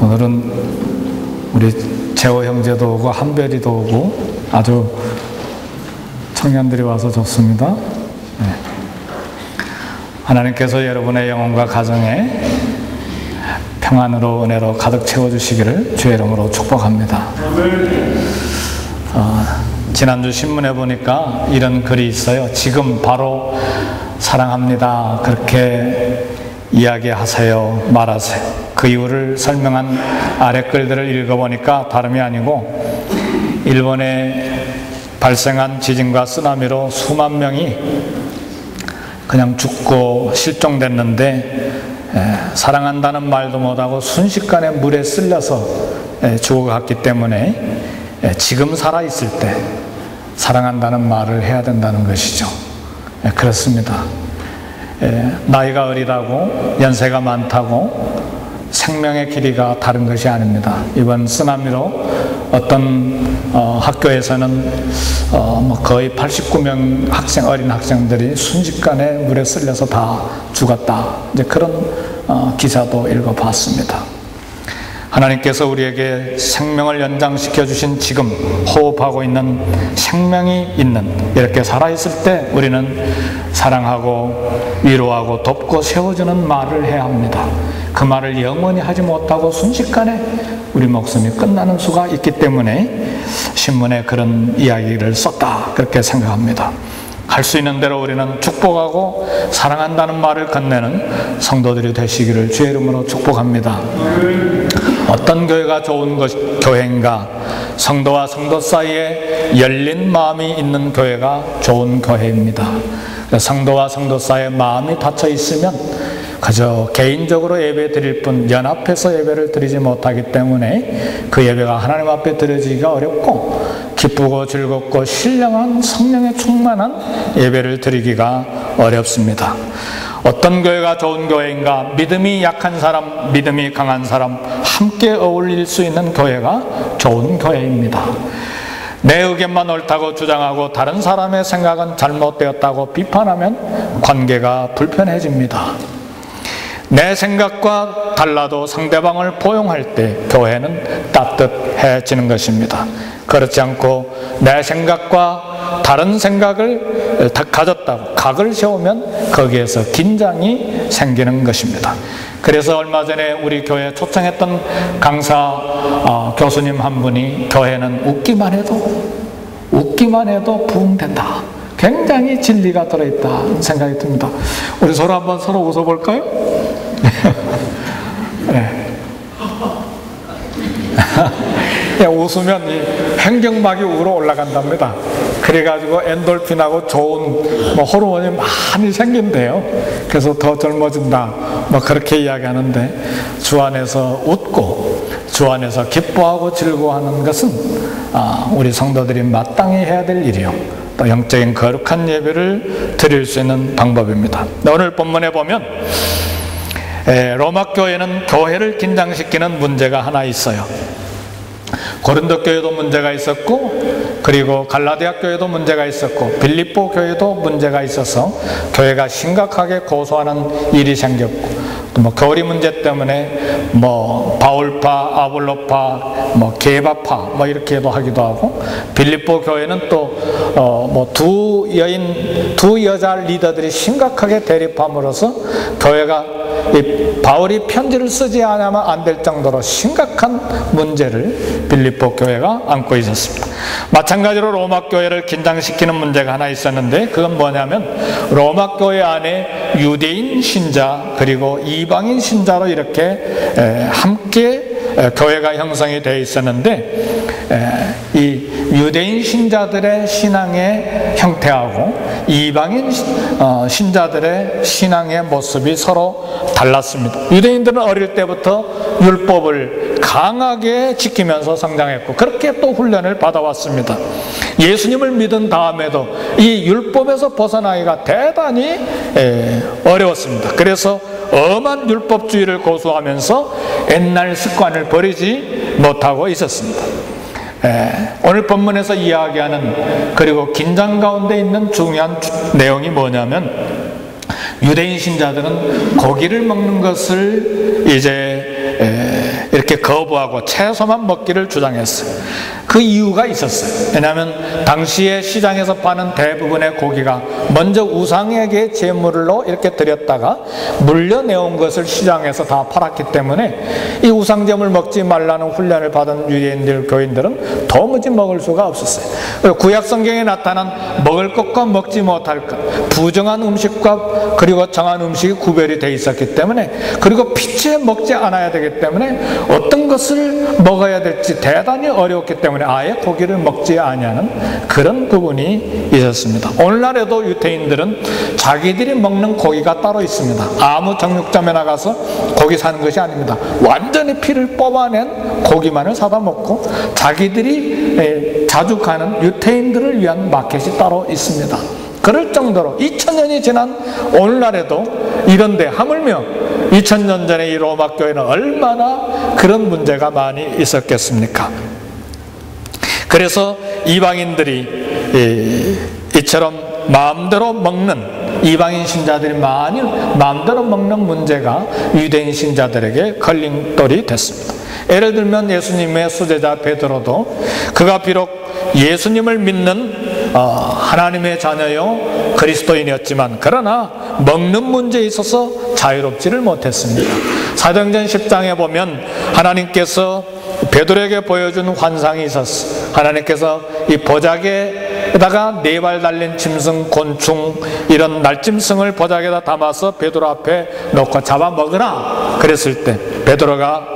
오늘은 우리 재호 형제도 오고 한별이도 오고 아주 청년들이 와서 좋습니다. 네. 하나님께서 여러분의 영혼과 가정에 평안으로 은혜로 가득 채워주시기를 주의 이름으로 축복합니다. 지난주 신문에 보니까 이런 글이 있어요. 지금 바로 사랑합니다. 그렇게 이야기하세요. 말하세요. 그 이유를 설명한 아래 글들을 읽어보니까 다름이 아니고 일본에 발생한 지진과 쓰나미로 수만 명이 그냥 죽고 실종됐는데 사랑한다는 말도 못하고 순식간에 물에 쓸려서 죽어갔기 때문에 지금 살아있을 때 사랑한다는 말을 해야 된다는 것이죠. 그렇습니다. 나이가 어리다고 연세가 많다고 생명의 길이가 다른 것이 아닙니다. 이번 쓰나미로 어떤 학교에서는 거의 89명 어린 학생들이 순식간에 물에 쓸려서 다 죽었다. 이제 그런 기사도 읽어봤습니다. 하나님께서 우리에게 생명을 연장시켜 주신 지금 호흡하고 있는 생명이 있는 이렇게 살아있을 때 우리는 사랑하고 위로하고 돕고 세워주는 말을 해야 합니다. 그 말을 영원히 하지 못하고 순식간에 우리 목숨이 끝나는 수가 있기 때문에 신문에 그런 이야기를 썼다 그렇게 생각합니다. 할 수 있는 대로 우리는 축복하고 사랑한다는 말을 건네는 성도들이 되시기를 주의 이름으로 축복합니다. 어떤 교회가 좋은 교회인가? 성도와 성도 사이에 열린 마음이 있는 교회가 좋은 교회입니다. 성도와 성도 사이에 마음이 닫혀 있으면 그저 개인적으로 예배 드릴 뿐 연합해서 예배를 드리지 못하기 때문에 그 예배가 하나님 앞에 드려지기가 어렵고 기쁘고 즐겁고 신령한 성령에 충만한 예배를 드리기가 어렵습니다. 어떤 교회가 좋은 교회인가? 믿음이 약한 사람, 믿음이 강한 사람 함께 어울릴 수 있는 교회가 좋은 교회입니다. 내 의견만 옳다고 주장하고 다른 사람의 생각은 잘못되었다고 비판하면 관계가 불편해집니다. 내 생각과 달라도 상대방을 포용할 때 교회는 따뜻해지는 것입니다. 그렇지 않고 내 생각과 다른 생각을 가졌다고 각을 세우면 거기에서 긴장이 생기는 것입니다. 그래서 얼마 전에 우리 교회에 초청했던 강사 교수님 한 분이 교회는 웃기만 해도 부흥된다. 굉장히 진리가 들어있다 생각이 듭니다. 우리 서로 한번 웃어볼까요? 네. 웃으면 이 횡격막이 위로 올라간답니다. 그래가지고 엔돌핀하고 좋은 호르몬이 많이 생긴대요. 그래서 더 젊어진다 그렇게 이야기하는데 주 안에서 웃고 주 안에서 기뻐하고 즐거워하는 것은 우리 성도들이 마땅히 해야 될 일이요 또 영적인 거룩한 예배를 드릴 수 있는 방법입니다. 오늘 본문에 보면 로마 교회는 교회를 긴장시키는 문제가 하나 있어요. 고린도 교회도 문제가 있었고 그리고 갈라디아 교회도 문제가 있었고 빌립보 교회도 문제가 있어서 교회가 심각하게 고소하는 일이 생겼고 또 교리 문제 때문에 바울파, 아볼로파, 게바파 이렇게도 하기도 하고 빌립보 교회는 또 두 여자 리더들이 심각하게 대립함으로써 교회가 바울이 편지를 쓰지 않으면 안 될 정도로 심각한 문제를 빌립보 교회가 안고 있었습니다. 마찬가지로 로마 교회를 긴장시키는 문제가 하나 있었는데 그건 뭐냐면 로마 교회 안에 유대인 신자 그리고 이방인 신자로 이렇게 함께 교회가 형성이 되어 있었는데 이 유대인 신자들의 신앙의 형태하고 이방인 신자들의 신앙의 모습이 서로 달랐습니다. 유대인들은 어릴 때부터 율법을 강하게 지키면서 성장했고 그렇게 또 훈련을 받아왔습니다. 예수님을 믿은 다음에도 이 율법에서 벗어나기가 대단히 어려웠습니다. 그래서 엄한 율법주의를 고수하면서 옛날 습관을 버리지 못하고 있었습니다. 오늘 본문에서 이야기하는 그리고 긴장 가운데 있는 중요한 내용이 뭐냐면 유대인 신자들은 고기를 먹는 것을 이제 이렇게 거부하고 채소만 먹기를 주장했어요. 그 이유가 있었어요. 왜냐하면 당시에 시장에서 파는 대부분의 고기가 먼저 우상에게 제물로 이렇게 드렸다가 물려내온 것을 시장에서 다 팔았기 때문에 이 우상제물 먹지 말라는 훈련을 받은 유대인들, 교인들은 도무지 먹을 수가 없었어요. 그리고 구약 성경에 나타난 먹을 것과 먹지 못할 것, 부정한 음식과 그리고 정한 음식이 구별이 되어 있었기 때문에, 그리고 피치에 먹지 않아야 되기 때문에 어떤 것을 먹어야 될지 대단히 어려웠기 때문에 아예 고기를 먹지 아니하는 그런 부분이 있었습니다. 오늘날에도 유대인들은 자기들이 먹는 고기가 따로 있습니다. 아무 정육점에 나가서 고기 사는 것이 아닙니다. 완전히 피를 뽑아낸 고기만을 사다 먹고 자기들이 자주 가는 유대인들을 위한 마켓이 따로 있습니다. 그럴 정도로 2000년이 지난 오늘날에도 이런데 하물며 2000년 전에 이 로마 교회는 얼마나 그런 문제가 많이 있었겠습니까? 그래서 이방인들이 이처럼 마음대로 먹는, 이방인 신자들이 많이 마음대로 먹는 문제가 유대인 신자들에게 걸림돌이 됐습니다. 예를 들면 예수님의 수제자 베드로도 그가 비록 예수님을 믿는 하나님의 자녀요 그리스도인이었지만 그러나 먹는 문제에 있어서 자유롭지를 못했습니다. 사도행전 10장에 보면 하나님께서 베드로에게 보여준 환상이 있었어요. 하나님께서 이 보자기에다가 4발 달린 짐승, 곤충, 이런 날짐승을 보자기에다 담아서 베드로 앞에 놓고 잡아먹으라 그랬을 때 베드로가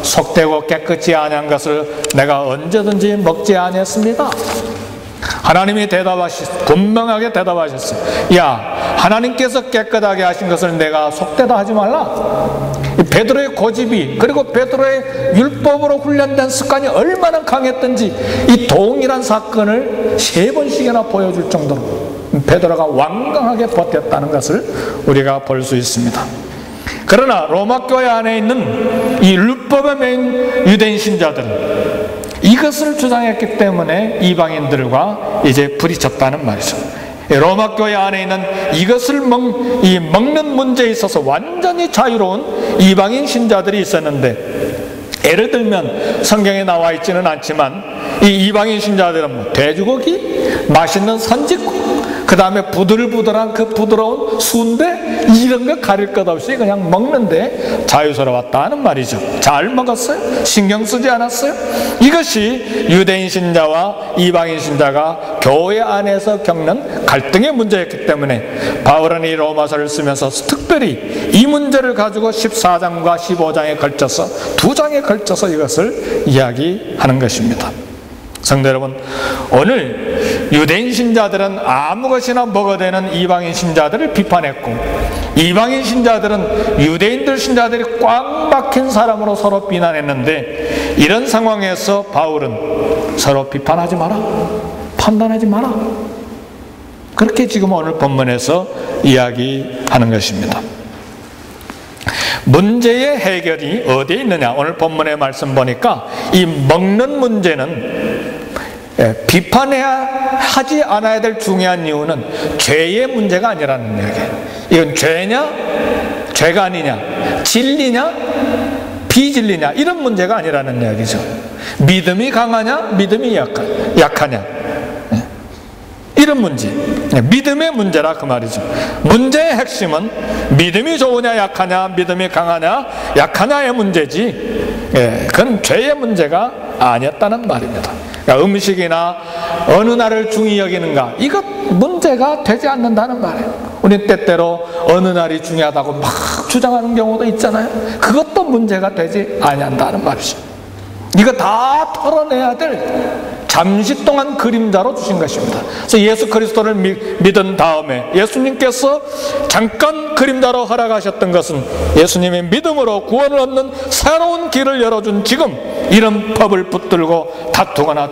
속되고 깨끗이 아니한 것을 내가 언제든지 먹지 아니했습니다. 하나님이 분명하게 대답하셨어요. 야, 하나님께서 깨끗하게 하신 것을 내가 속되다 하지 말라. 베드로의 고집이, 그리고 베드로의 율법으로 훈련된 습관이 얼마나 강했던지 이 동일한 사건을 3번씩이나 보여줄 정도로 베드로가 완강하게 버텼다는 것을 우리가 볼 수 있습니다. 그러나 로마 교회 안에 있는 이 율법의 메인 유대인 신자들은 이것을 주장했기 때문에 이방인들과 이제 부딪혔다는 말이죠. 로마 교회 안에 있는 이것을 먹는 문제에 있어서 완전히 자유로운 이방인 신자들이 있었는데, 예를 들면 성경에 나와 있지는 않지만 이 이방인 신자들은 돼지고기, 맛있는 선지국, 그 다음에 부들부들한 그 부드러운 순대, 이런 거 가릴 것 없이 그냥 먹는데 자유스러웠다는 말이죠. 잘 먹었어요? 신경 쓰지 않았어요? 이것이 유대인 신자와 이방인 신자가 교회 안에서 겪는 갈등의 문제였기 때문에 바울은 이 로마서를 쓰면서 특별히 이 문제를 가지고 14장과 15장에 걸쳐서 2장에 걸쳐서 이것을 이야기하는 것입니다. 성도 여러분, 오늘 유대인 신자들은 아무 것이나 먹어대는 이방인 신자들을 비판했고, 이방인 신자들은 유대인들 신자들이 꽉 막힌 사람으로 서로 비난했는데, 이런 상황에서 바울은 서로 비판하지 마라, 판단하지 마라, 그렇게 지금 오늘 본문에서 이야기하는 것입니다. 문제의 해결이 어디에 있느냐? 오늘 본문의 말씀 보니까 이 먹는 문제는 비판해야 하지 않아야 될 중요한 이유는 죄의 문제가 아니라는 얘기예요. 이건 죄냐? 죄가 아니냐? 진리냐? 비진리냐? 이런 문제가 아니라는 이야기죠. 믿음이 강하냐? 믿음이 약하냐? 이런 문제, 믿음의 문제라 그 말이죠. 문제의 핵심은 믿음이 좋으냐 약하냐, 믿음이 강하냐 약하냐의 문제지, 그건 죄의 문제가 아니었다는 말입니다. 그러니까 음식이나 어느 날을 중히 여기는가, 이것 문제가 되지 않는다는 말이에요. 우리 때때로 어느 날이 중요하다고 막 주장하는 경우도 있잖아요. 그것도 문제가 되지 아니한다는 말이죠. 이거 다 털어내야 될 잠시 동안 그림자로 주신 것입니다. 그래서 예수 그리스도를 믿은 다음에 예수님께서 잠깐 그림자로 허락하셨던 것은 예수님의 믿음으로 구원을 얻는 새로운 길을 열어준 지금 이런 법을 붙들고 다투거나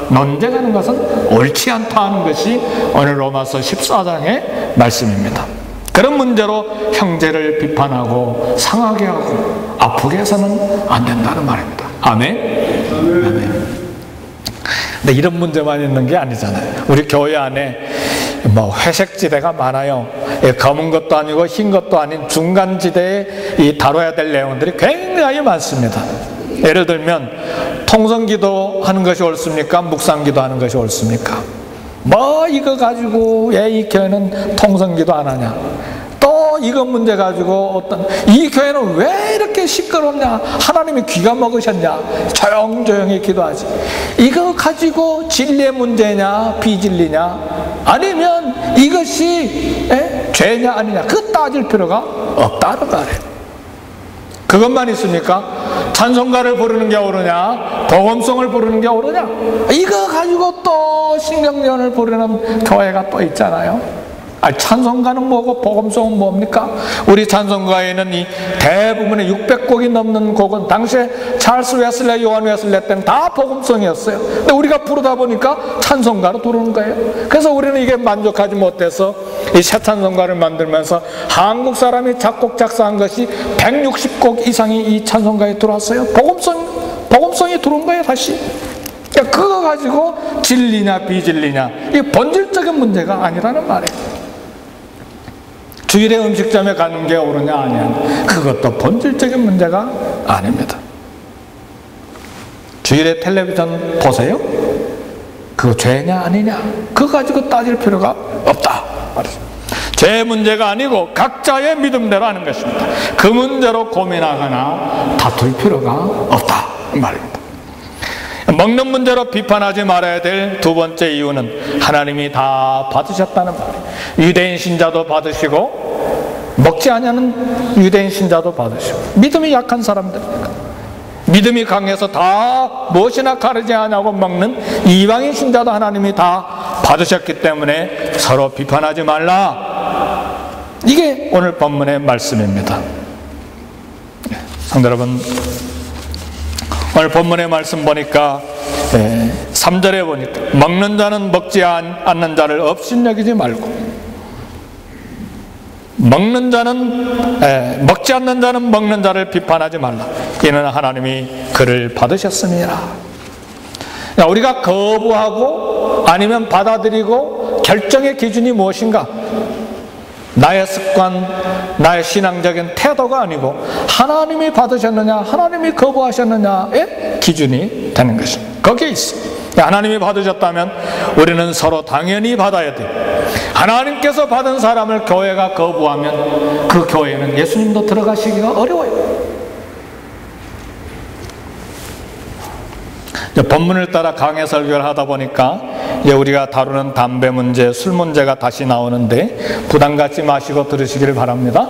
논쟁하는 것은 옳지 않다 하는 것이 오늘 로마서 14장의 말씀입니다. 그런 문제로 형제를 비판하고 상하게 하고 아프게 해서는 안 된다는 말입니다. 아멘? 아멘. 근데 이런 문제만 있는 게 아니잖아요. 우리 교회 안에 뭐 회색지대가 많아요. 검은 것도 아니고 흰 것도 아닌 중간지대에 이 다뤄야 될 내용들이 굉장히 많습니다. 예를 들면 통성기도 하는 것이 옳습니까? 묵상기도 하는 것이 옳습니까? 뭐 이거 가지고 왜 이 교회는 통성기도 안 하냐? 또 이거 문제 가지고 이 교회는 왜 이렇게 시끄럽냐? 하나님이 귀가 먹으셨냐? 조용조용히 기도하지. 이거 가지고 진리의 문제냐 비진리냐, 아니면 이것이 죄냐 아니냐, 그거 따질 필요가 없다는 말이에요. 그것만 있습니까? 찬송가를 부르는 게 옳으냐 복음송을 부르는 게 옳으냐, 이거 가지고 또 신경전을 부르는 교회가 또 있잖아요. 찬송가는 뭐고 복음송은 뭡니까? 우리 찬송가에는 이 대부분의 600곡이 넘는 곡은 당시에 찰스 웨슬레, 요한 웨슬레 때는 다 복음송이었어요. 근데 우리가 부르다 보니까 찬송가로 부르는 거예요. 그래서 우리는 이게 만족하지 못해서 이 새 찬송가를 만들면서 한국 사람이 작곡 작사한 것이 160곡 이상이 이 찬송가에 들어왔어요. 복음송이 들어온 거예요 다시. 그거 가지고 진리냐 비진리냐, 이 본질적인 문제가 아니라는 말이에요. 주일에 음식점에 가는 게 옳으냐 아니냐, 그것도 본질적인 문제가 아닙니다. 주일에 텔레비전 보세요? 그거 죄냐 아니냐, 그거 가지고 따질 필요가 없다 말이죠. 죄 문제가 아니고 각자의 믿음대로 하는 것입니다. 그 문제로 고민하거나 다툴 필요가 없다 말입니다. 먹는 문제로 비판하지 말아야 될 두 번째 이유는 하나님이 다 받으셨다는 말이에요. 유대인 신자도 받으시고 먹지 않냐는 유대인 신자도 받으시고, 믿음이 약한 사람들입니까? 믿음이 강해서 다 무엇이나 가르지 않냐고 먹는 이방인 신자도 하나님이 다 받으셨기 때문에 서로 비판하지 말라, 이게 오늘 본문의 말씀입니다. 성도 여러분, 오늘 본문의 말씀 보니까 3절에 보니까 먹는 자는 먹지 않는 자를 업신여기지 말고, 먹지 않는 자는 먹는 자를 비판하지 말라. 이는 하나님이 그를 받으셨습니다. 우리가 거부하고 아니면 받아들이고 결정의 기준이 무엇인가? 나의 습관, 나의 신앙적인 태도가 아니고 하나님이 받으셨느냐 하나님이 거부하셨느냐의 기준이 되는 것입니다. 거기에 있어요. 하나님이 받으셨다면 우리는 서로 당연히 받아야 돼요. 하나님께서 받은 사람을 교회가 거부하면 그 교회는 예수님도 들어가시기가 어려워요. 본문을 따라 강해 설교를 하다 보니까 우리가 다루는 담배 문제, 술 문제가 다시 나오는데 부담 갖지 마시고 들으시기를 바랍니다.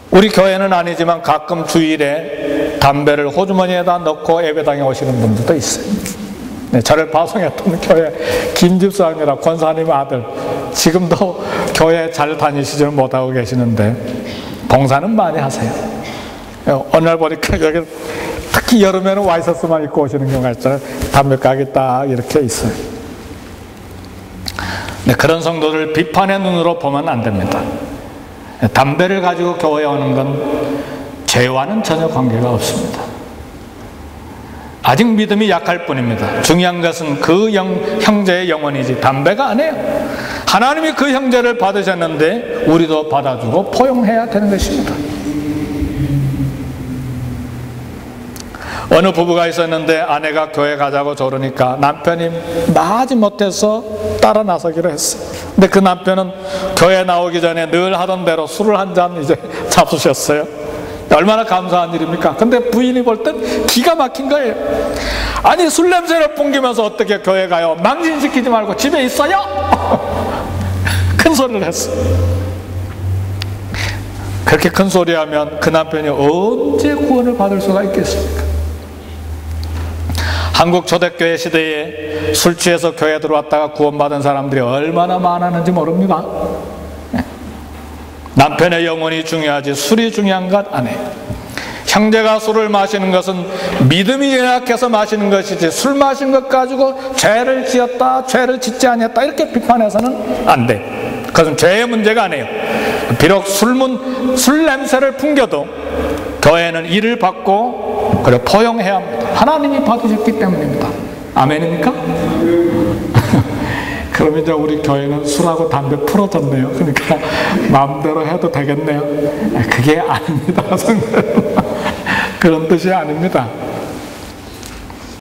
우리 교회는 아니지만 가끔 주일에 담배를 호주머니에다 넣고 예배당에 오시는 분들도 있어요. 저를 파송했던 교회 김집사입니다. 권사님 아들. 지금도 교회 잘 다니시지는 못하고 계시는데 봉사는 많이 하세요. 어느 날 보니까 여기 특히 여름에는 와이셔츠만 입고 오시는 경우가 있잖아요. 담배가게 딱 이렇게 있어요. 그런 성도들 비판의 눈으로 보면 안 됩니다. 담배를 가지고 교회에 오는 건 죄와는 전혀 관계가 없습니다. 아직 믿음이 약할 뿐입니다. 중요한 것은 그 형제의 영혼이지 담배가 아니에요. 하나님이 그 형제를 받으셨는데 우리도 받아주고 포용해야 되는 것입니다. 어느 부부가 있었는데 아내가 교회 가자고 조르니까 남편이 나가지 못해서 따라 나서기로 했어요. 근데 그 남편은 교회 나오기 전에 늘 하던 대로 술을 한 잔 이제 잡수셨어요. 얼마나 감사한 일입니까? 근데 부인이 볼 땐 기가 막힌 거예요. 아니 술 냄새를 풍기면서 어떻게 교회 가요? 망신시키지 말고 집에 있어요? 큰 소리를 했어요. 그렇게 큰 소리하면 그 남편이 언제 구원을 받을 수가 있겠습니까? 한국 초대교회 시대에 술 취해서 교회 들어왔다가 구원받은 사람들이 얼마나 많았는지 모릅니다. 남편의 영혼이 중요하지 술이 중요한 것 아니에요. 형제가 술을 마시는 것은 믿음이 연약해서 마시는 것이지 술 마신 것 가지고 죄를 지었다, 죄를 짓지 아니했다 이렇게 비판해서는 안 돼. 그것은 죄의 문제가 아니에요. 비록 술 냄새를 풍겨도 교회는 이를 받고 그리고 포용해야 합니다. 하나님이 받으셨기 때문입니다. 아멘입니까? 그럼 이제 우리 교회는 술하고 담배 풀어졌네요. 그러니까 마음대로 해도 되겠네요. 그게 아닙니다. 그런 뜻이 아닙니다.